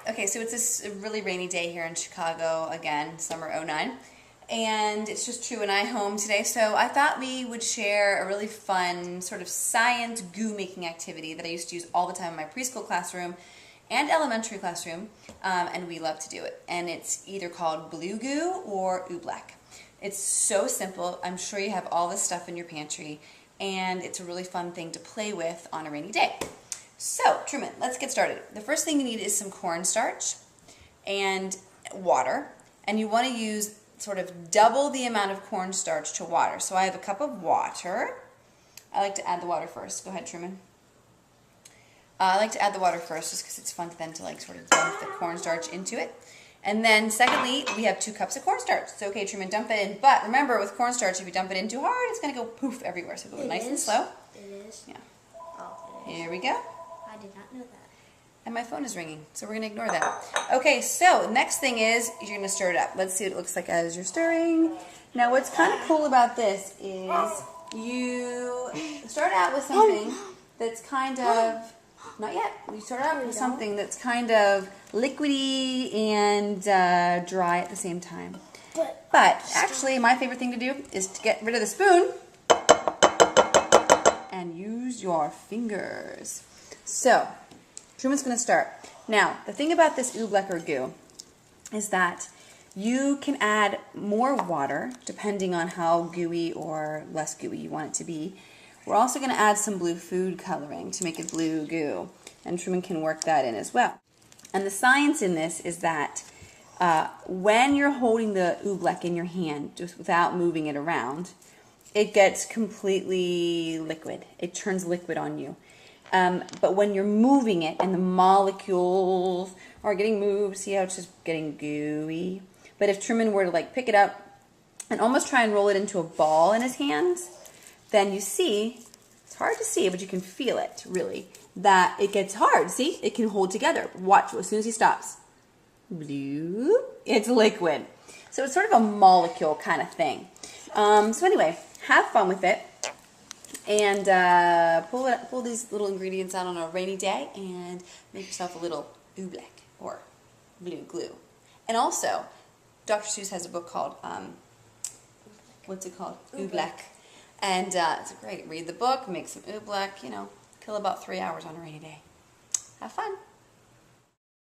Okay, so it's this really rainy day here in Chicago, again, summer '09. And it's just True and I home today, so I thought we would share a really fun sort of science goo making activity that I used to use all the time in my preschool classroom and elementary classroom, and we love to do it. And it's either called blue goo or oobleck. It's so simple. I'm sure you have all this stuff in your pantry, and it's a really fun thing to play with on a rainy day. So, Truman, let's get started. The first thing you need is some cornstarch and water, and you want to use sort of double the amount of cornstarch to water. So I have a cup of water. I like to add the water first. Go ahead, Truman. I like to add the water first just because it's fun then to like sort of dump the cornstarch into it. And then secondly, we have 2 cups of cornstarch. So okay, Truman, dump it in. But remember, with cornstarch, if you dump it in too hard, it's going to go poof everywhere. So go nice and slow. It is? Yeah. Oh, it is. Here we go. I did not know that. And my phone is ringing, so we're going to ignore that. Okay, so next thing is you're going to stir it up. Let's see what it looks like as you're stirring. Now what's kind of cool about this is you start out with something that's kind of, not yet, you start out with something that's kind of liquidy and dry at the same time. But actually my favorite thing to do is to get rid of the spoon and use your fingers. So, Truman's going to start. Now, the thing about this oobleck or goo is that you can add more water depending on how gooey or less gooey you want it to be. We're also going to add some blue food coloring to make it blue goo, and Truman can work that in as well. And the science in this is that when you're holding the oobleck in your hand, just without moving it around, it gets completely liquid. It turns liquid on you. But when you're moving it and the molecules are getting moved, see how it's just getting gooey? But if Truman were to like pick it up and almost try and roll it into a ball in his hands, then you see, it's hard to see, but you can feel it really, that it gets hard. See, it can hold together. Watch, as soon as he stops, blue, it's liquid. So it's sort of a molecule kind of thing. So anyway, have fun with it. And pull these little ingredients out on a rainy day and make yourself a little oobleck or blue glue. And also, Dr. Seuss has a book called, what's it called? Oobleck. And it's great. Read the book, make some oobleck, you know, kill about 3 hours on a rainy day. Have fun.